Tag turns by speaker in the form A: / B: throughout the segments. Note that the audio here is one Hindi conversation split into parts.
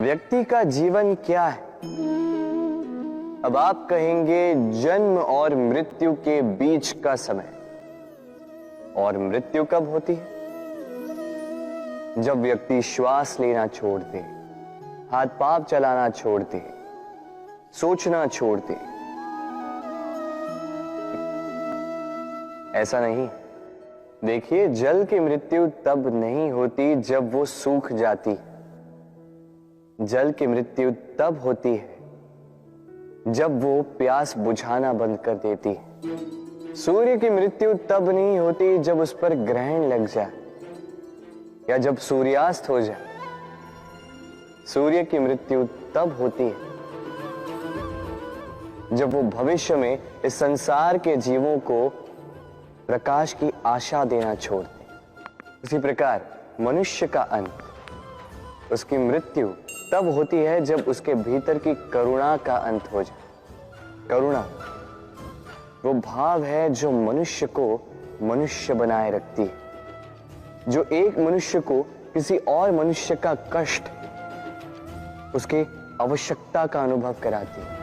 A: व्यक्ति का जीवन क्या है? अब आप कहेंगे जन्म और मृत्यु के बीच का समय। और मृत्यु कब होती है? जब व्यक्ति श्वास लेना छोड़ दे, हाथ पांव चलाना छोड़ दे, सोचना छोड़ दे। ऐसा नहीं। देखिए, जल की मृत्यु तब नहीं होती जब वो सूख जाती। जल की मृत्यु तब होती है जब वो प्यास बुझाना बंद कर देती है। सूर्य की मृत्यु तब नहीं होती जब उस पर ग्रहण लग जाए या जब सूर्यास्त हो जाए। सूर्य की मृत्यु तब होती है जब वो भविष्य में इस संसार के जीवों को प्रकाश की आशा देना छोड़ दे। उसी प्रकार मनुष्य का अंत, उसकी मृत्यु तब होती है जब उसके भीतर की करुणा का अंत हो जाए। करुणा वो भाव है जो मनुष्य को मनुष्य बनाए रखती है, जो एक मनुष्य को किसी और मनुष्य का कष्ट, उसके आवश्यकता का अनुभव कराती है,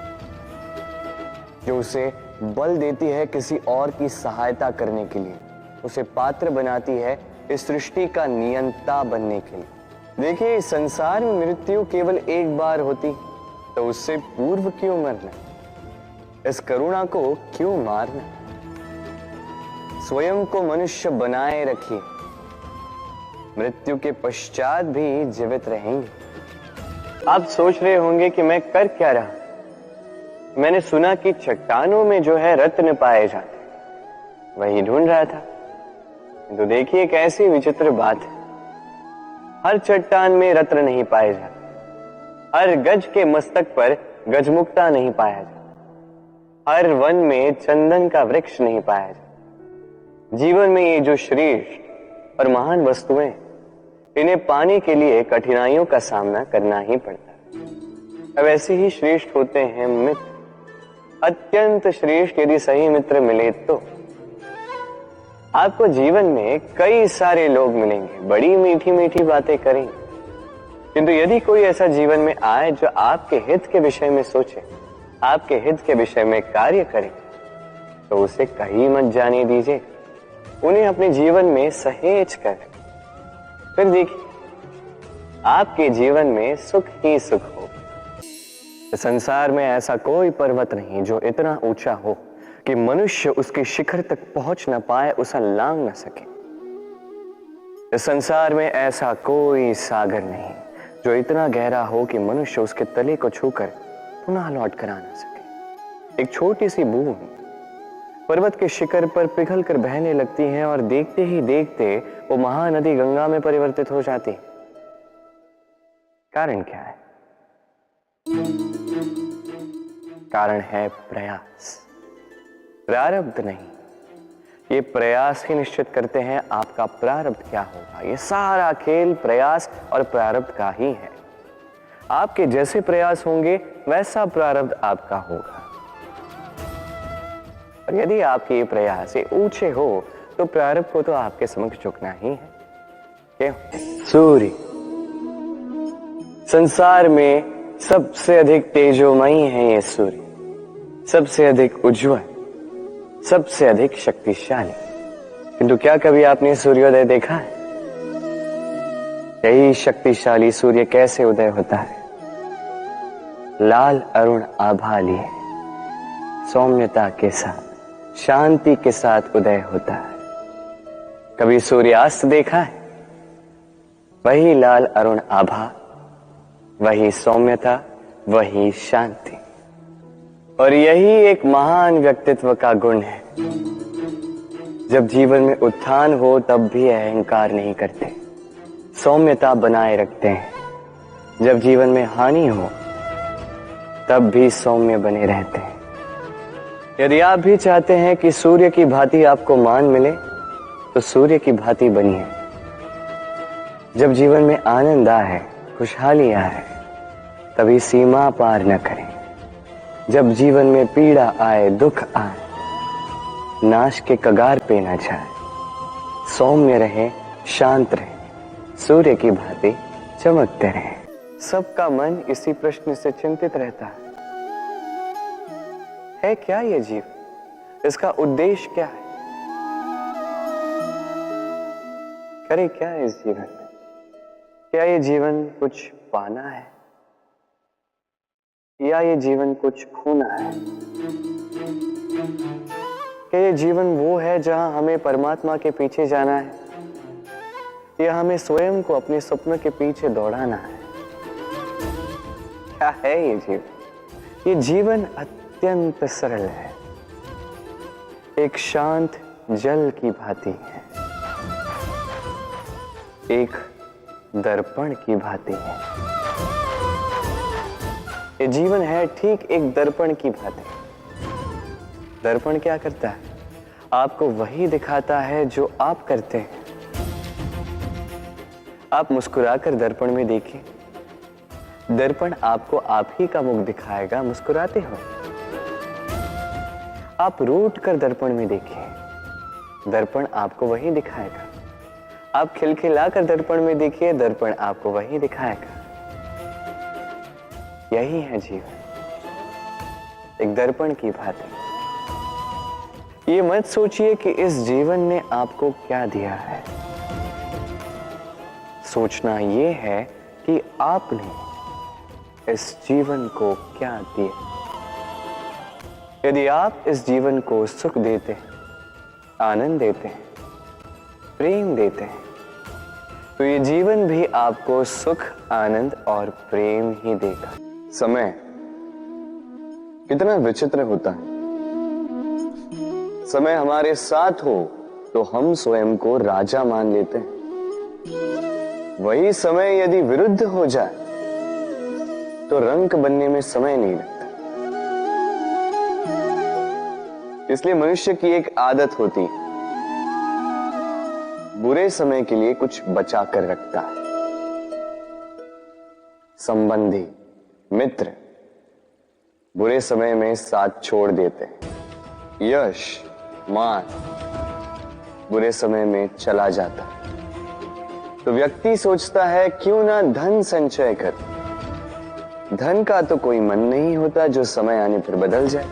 A: जो उसे बल देती है किसी और की सहायता करने के लिए, उसे पात्र बनाती है इस सृष्टि का नियंता बनने के लिए। देखिए, इस संसार में मृत्यु केवल एक बार होती, तो उससे पूर्व क्यों मरना? इस करुणा को क्यों मारना? स्वयं को मनुष्य बनाए रखिए, मृत्यु के पश्चात भी जीवित रहेंगे। आप सोच रहे होंगे कि मैं कर क्या रहा? मैंने सुना कि चट्टानों में जो है रत्न पाए जाते, वही ढूंढ रहा था। तो देखिए, कैसी विचित्र बात है। हर चट्टान में रत्न नहीं पाए जाते, हर गज के मस्तक पर गजमुक्ता नहीं पाया जाता, हर वन में चंदन का वृक्ष नहीं पाया जाता। जीवन में ये जो श्रेष्ठ और महान वस्तुएं, इन्हें पाने के लिए कठिनाइयों का सामना करना ही पड़ता है। अब ऐसे ही श्रेष्ठ होते हैं मित्र। अत्यंत श्रेष्ठ यदि सही मित्र मिले तो आपको जीवन में कई सारे लोग मिलेंगे, बड़ी मीठी मीठी बातें करेंगे, किंतु यदि कोई ऐसा जीवन में आए जो आपके हित के विषय में सोचे, आपके हित के विषय में कार्य करे, तो उसे कहीं मत जाने दीजिए, उन्हें अपने जीवन में सहेज कर। फिर देखिए, आपके जीवन में सुख ही सुख हो। संसार में ऐसा कोई पर्वत नहीं जो इतना ऊंचा हो कि मनुष्य उसके शिखर तक पहुंच न पाए, उसे लांघ न सके। इस संसार में ऐसा कोई सागर नहीं जो इतना गहरा हो कि मनुष्य उसके तले को छूकर पुनः लौट कर आ न सके। एक छोटी सी बूंद पर्वत के शिखर पर पिघल कर बहने लगती है और देखते ही देखते वो महानदी गंगा में परिवर्तित हो जाती है। कारण क्या है? कारण है प्रयास, प्रारब्ध नहीं। ये प्रयास ही निश्चित करते हैं आपका प्रारब्ध क्या होगा। ये सारा खेल प्रयास और प्रारब्ध का ही है। आपके जैसे प्रयास होंगे वैसा प्रारब्ध आपका होगा। और यदि आपके ये प्रयास ऊंचे हो तो प्रारब्ध को तो आपके समक्ष झुकना ही है। क्यों? सूर्य संसार में सबसे अधिक तेजोमयी है। ये सूर्य सबसे अधिक उज्जवल, सबसे अधिक शक्तिशाली। किंतु क्या कभी आपने सूर्योदय देखा है? यही शक्तिशाली सूर्य कैसे उदय होता है? लाल अरुण आभा लिए सौम्यता के साथ, शांति के साथ उदय होता है। कभी सूर्यास्त देखा है? वही लाल अरुण आभा, वही सौम्यता, वही शांति। और यही एक महान व्यक्तित्व का गुण है। जब जीवन में उत्थान हो तब भी अहंकार नहीं करते, सौम्यता बनाए रखते हैं। जब जीवन में हानि हो तब भी सौम्य बने रहते हैं। यदि आप भी चाहते हैं कि सूर्य की भांति आपको मान मिले, तो सूर्य की भांति बनिए। जब जीवन में आनंद आए, खुशहाली आए, तभी सीमा पार न करें। जब जीवन में पीड़ा आए, दुख आए, नाश के कगार पे न जाए। सौम्य रहे, शांत रहे, सूर्य की भांति चमकते रहे। सबका मन इसी प्रश्न से चिंतित रहता है क्या ये जीवन? इसका उद्देश्य क्या है? करे क्या इस जीवन में? क्या ये जीवन कुछ पाना है या ये जीवन कुछ खोना है? क्या ये जीवन वो है जहां हमें परमात्मा के पीछे जाना है या हमें स्वयं को अपने सपनों के पीछे दौड़ाना है? क्या है ये जीवन? ये जीवन अत्यंत सरल है, एक शांत जल की भांति है, एक दर्पण की भांति है। ये जीवन है ठीक एक दर्पण की भांति। दर्पण क्या करता है? आपको वही दिखाता है जो आप करते हैं। आप मुस्कुराकर दर्पण में देखिए, दर्पण आपको आप ही का मुख दिखाएगा मुस्कुराते हुए। आप रूठ कर दर्पण में देखिए, दर्पण आपको वही दिखाएगा। आप खिलखिलाकर दर्पण में देखिए, दर्पण आपको वही दिखाएगा। यही है जीवन, एक दर्पण की भांति। ये मत सोचिए कि इस जीवन ने आपको क्या दिया है। सोचना ये है कि आपने इस जीवन को क्या दिया। यदि आप इस जीवन को सुख देते हैं, आनंद देते हैं, प्रेम देते हैं, तो ये जीवन भी आपको सुख, आनंद और प्रेम ही देगा। समय कितना विचित्र होता है। समय हमारे साथ हो तो हम स्वयं को राजा मान लेते हैं। वही समय यदि विरुद्ध हो जाए तो रंक बनने में समय नहीं लगता। इसलिए मनुष्य की एक आदत होती है, बुरे समय के लिए कुछ बचा कर रखता है। संबंधी, मित्र बुरे समय में साथ छोड़ देते हैं। यश, मान बुरे समय में चला जाता है। तो व्यक्ति सोचता है क्यों ना धन संचय कर। धन का तो कोई मन नहीं होता जो समय आने पर बदल जाए।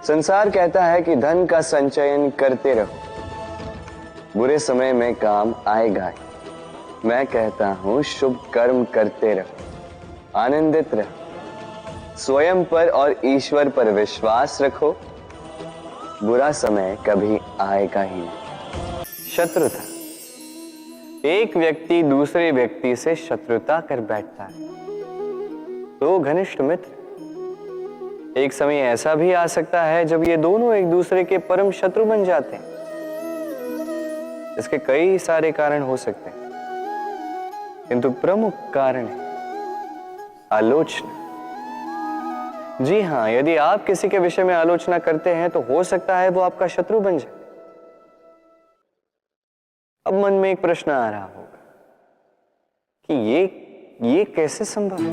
A: संसार कहता है कि धन का संचयन करते रहो, बुरे समय में काम आएगा ही। मैं कहता हूं शुभ कर्म करते रहो, आनंदित रहो, स्वयं पर और ईश्वर पर विश्वास रखो, बुरा समय कभी आएगा ही नहीं। शत्रुता, एक व्यक्ति दूसरे व्यक्ति से शत्रुता कर बैठता है तो घनिष्ठ मित्र। एक समय ऐसा भी आ सकता है जब ये दोनों एक दूसरे के परम शत्रु बन जाते हैं। इसके कई सारे कारण हो सकते हैं, किंतु प्रमुख कारण है आलोचना। जी हां, यदि आप किसी के विषय में आलोचना करते हैं तो हो सकता है वो आपका शत्रु बन जाए। अब मन में एक प्रश्न आ रहा होगा कि ये कैसे संभव है?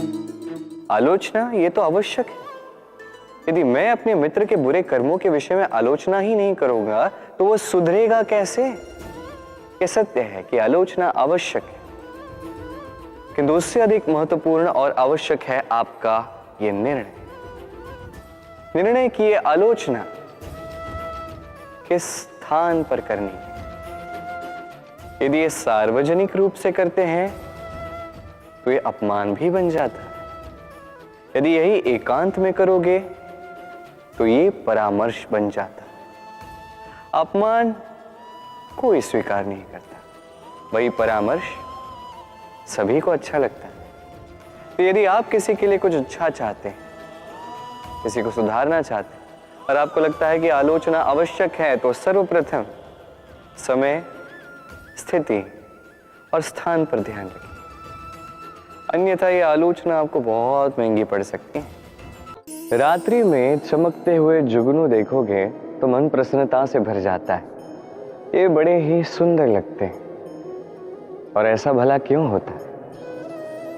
A: आलोचना ये तो आवश्यक है। यदि मैं अपने मित्र के बुरे कर्मों के विषय में आलोचना ही नहीं करूंगा तो वो सुधरेगा कैसे? ये सत्य है कि आलोचना आवश्यक है, किंतु उससे अधिक महत्वपूर्ण और आवश्यक है आपका ये निर्णय कि ये आलोचना किस स्थान पर करनी है। यदि ये सार्वजनिक रूप से करते हैं तो ये अपमान भी बन जाता है। यदि यही एकांत में करोगे तो ये परामर्श बन जाता है। अपमान कोई स्वीकार नहीं करता, वही परामर्श सभी को अच्छा लगता है। तो यदि आप किसी के लिए कुछ अच्छा चाहते हैं, किसी को सुधारना चाहते हैं और आपको लगता है कि आलोचना आवश्यक है, तो सर्वप्रथम समय, स्थिति और स्थान पर ध्यान रखिए, अन्यथा ये आलोचना आपको बहुत महंगी पड़ सकती है। रात्रि में चमकते हुए जुगनू देखोगे तो मन प्रसन्नता से भर जाता है। ये बड़े ही सुंदर लगते हैं। और ऐसा भला क्यों होता है?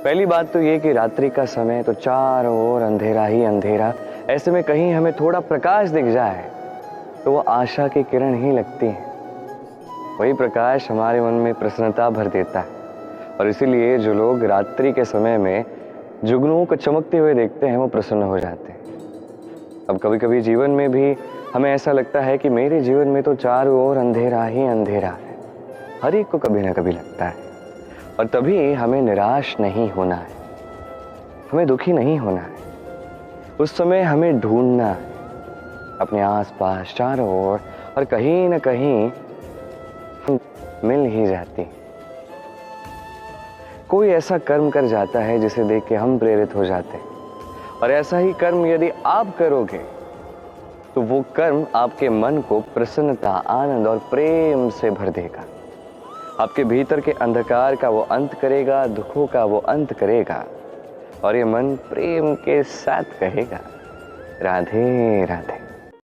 A: पहली बात तो ये कि रात्रि का समय तो चारों ओर अंधेरा ही अंधेरा, ऐसे में कहीं हमें थोड़ा प्रकाश दिख जाए तो वो आशा की किरण ही लगती है। वही प्रकाश हमारे मन में प्रसन्नता भर देता है। और इसीलिए जो लोग रात्रि के समय में जुगनुओं को चमकते हुए देखते हैं वो प्रसन्न हो जाते हैं। अब कभी कभी जीवन में भी हमें ऐसा लगता है कि मेरे जीवन में तो चारों ओर अंधेरा ही अंधेरा है। हर एक को कभी ना कभी लगता है, और तभी हमें निराश नहीं होना है, हमें दुखी नहीं होना है। उस समय हमें ढूंढना है अपने आसपास चारों ओर, और कहीं ना कहीं मिल ही जाती। कोई ऐसा कर्म कर जाता है जिसे देख के हम प्रेरित हो जाते हैं, और ऐसा ही कर्म यदि आप करोगे तो वो कर्म आपके मन को प्रसन्नता, आनंद और प्रेम से भर देगा। आपके भीतर के अंधकार का वो अंत करेगा, दुखों का वो अंत करेगा, और ये मन प्रेम के साथ कहेगा, राधे राधे।